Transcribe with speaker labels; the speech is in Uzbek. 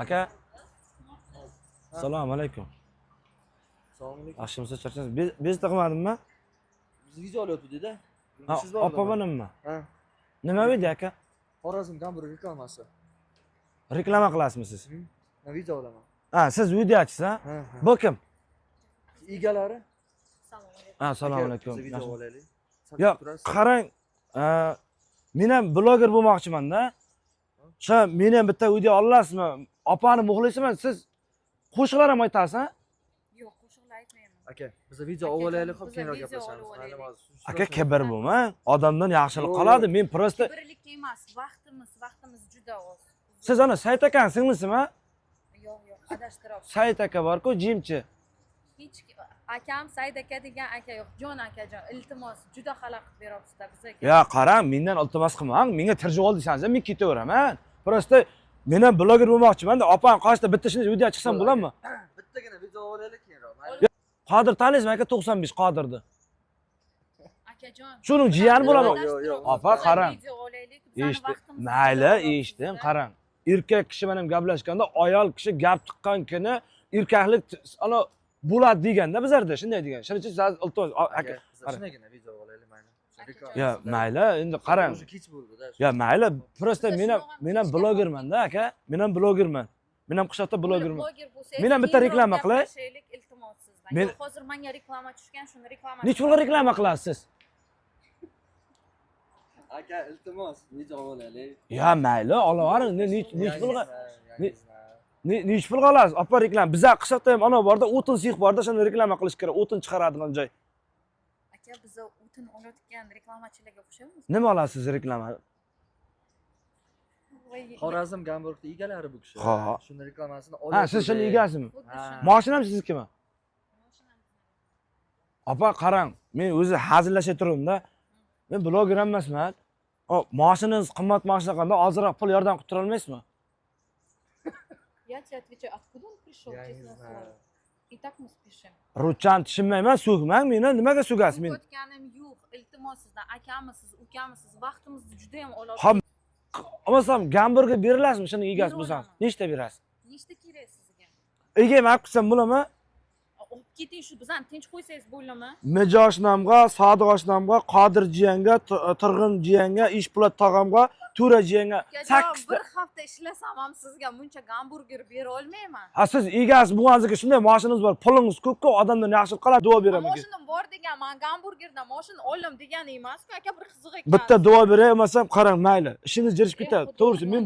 Speaker 1: Aka. Assalomu alaykum.
Speaker 2: Assalomu alaykum.
Speaker 1: Yaxshimisiz, charchangiz? Bez taqmadimmi?
Speaker 2: Biz video olyapti-da. Siz
Speaker 1: Opa-onammi?
Speaker 2: Ha.
Speaker 1: Nima video aka?
Speaker 2: Xorazm Gambur reklamasi.
Speaker 1: Reklama qilasizmi siz?
Speaker 2: Men video olaman.
Speaker 1: Ha, siz videochisiz, ha?
Speaker 2: Ha.
Speaker 1: Bu kim?
Speaker 2: Egalari.
Speaker 1: Assalomu alaykum.
Speaker 2: Biz video olaylik.
Speaker 1: Yo'q, qarang, men ham bloger bo'lmoqchiman-da. O'sha meni ham bitta video olasizmi? Opani muxlisiman, siz qo'shiqlar ham aytasiz, ha?
Speaker 3: Yo'q, qo'shiqlar aytmayman.
Speaker 2: Aka, biz video olaylik, xo'p keyinroq gaplashamiz.
Speaker 1: Aka, kibr bo'lma. Odamdan yaxshilik qoladi. Men prosta
Speaker 3: Birlik emas, vaqtimiz juda oz.
Speaker 1: siz ana Sayt akaning singlisimi?
Speaker 3: Yo'q, adashtirib.
Speaker 1: Sayt aka bor-ku, jimchi.
Speaker 3: Hech akam Said aka degan aka yo'q, Jon akajon, iltimos, juda xalaqit beryapsiz-da bizga.
Speaker 1: Ya qarang, mendan iltimos qilmang. Menga tirjib oldisangiz, men ketaveraman. Prosta men ham bloger bo'lmoqchiman-da. Opam qoshida bitta shunday video chiqsam bo'ladimi?
Speaker 2: Bittagina video olaylik keyinroq.
Speaker 1: Qodir tanizmi aka? 95 Qodirni.
Speaker 3: Akajon.
Speaker 1: Shuning jiyani bo'laman.
Speaker 2: Yo'q.
Speaker 1: Opa, qarang.
Speaker 3: Video olaylik,
Speaker 1: Eshitdi. Mayli, eshitdim, qarang. Erkak kishi bilan gaplashganda ayol kishi gap chiqqan kuni erkaklik ana bo'ladi deganda bizlarda shunday degan. Shuning uchun siz iltimos aka.
Speaker 2: Shunagina video olaylik mayli.
Speaker 1: Ya mayli, endi qarang.
Speaker 2: Kech bo'ldi-da.
Speaker 1: Ya mayli, prosta men ham blogerman-da aka. Men ham blogerman. Men ham qishloqda blogerman. Men ham bitta reklama qilay.
Speaker 3: Iltimos sizdan. Hozir menga reklama tushgan, shuni reklama.
Speaker 1: Nechun reklama qilasiz?
Speaker 2: Aka, iltimos, video olaylik.
Speaker 1: Ya mayli, olavering. Nech pulga? Nech pulga olasiz? Opa reklama. Bizga qishloqda ham ana borda, o'tin six borda, shuni reklama qilish kerak. O'tin chiqaradigan joy.
Speaker 3: Aka, biz o'tin olayotgan reklamachilarga o'xshaymiz.
Speaker 1: Nima olasiz reklama?
Speaker 2: Xorazm Gamburgda egalari bu kishi.
Speaker 1: Ha.
Speaker 2: Shuni reklamasini
Speaker 1: Ha,
Speaker 2: olyapti.
Speaker 1: siz shuni egasizmi?
Speaker 2: Ha.
Speaker 1: Mashinam siznikimi? Opa, qarang, men o'zi hazillasha turdim-da. Men bloger emasman. Mashinangiz qimmat mashina qanda ozroq pul yordam qilib tura olmaysizmi?
Speaker 3: Я тебе отвечаю, откуда он пришел, честно слово. И так мы спешим.
Speaker 1: Ruchan tushunmayman, so'kmang meni. Nimaga so'gasiz men?
Speaker 3: O'tganim yo'q, iltimos sizdan akamisiz, ukamisiz, vaqtimizni juda ham olasiz.
Speaker 1: Ha, olmasam Gamburgga berilasizmi? Shuni egasi bo'lsangiz. Nechta berasiz?
Speaker 3: Nechta kerak sizga?
Speaker 1: Ega men olib qilsam bo'ladimi?
Speaker 3: Olib keting shu, bizani tinch qo'ysangiz bo'ladimi?
Speaker 1: Mijoshnamga, Sodiq oshnamga, Qodir jiyanga, Tirg'in jiyanga, Ishpo'lat tog'amga, To'ra jiyanga 8 ta.
Speaker 3: Bir hafta ishlasam ham sizga buncha gamburger bera olmayman.
Speaker 1: Ha, siz egasi bo'lganingizga shunday mashinangiz bor, pulingiz ko'p-ku, odamdan yaxshilik qiladi, duo beraman.
Speaker 3: Mashinam bor degan, men gamburgerdan mashina oldim degani emas-ku, aka bir qiziq ekan.
Speaker 1: Bitta duo beray, emasam qarang, mayli. Ishingiz jirishib ketadi. To'g'risi men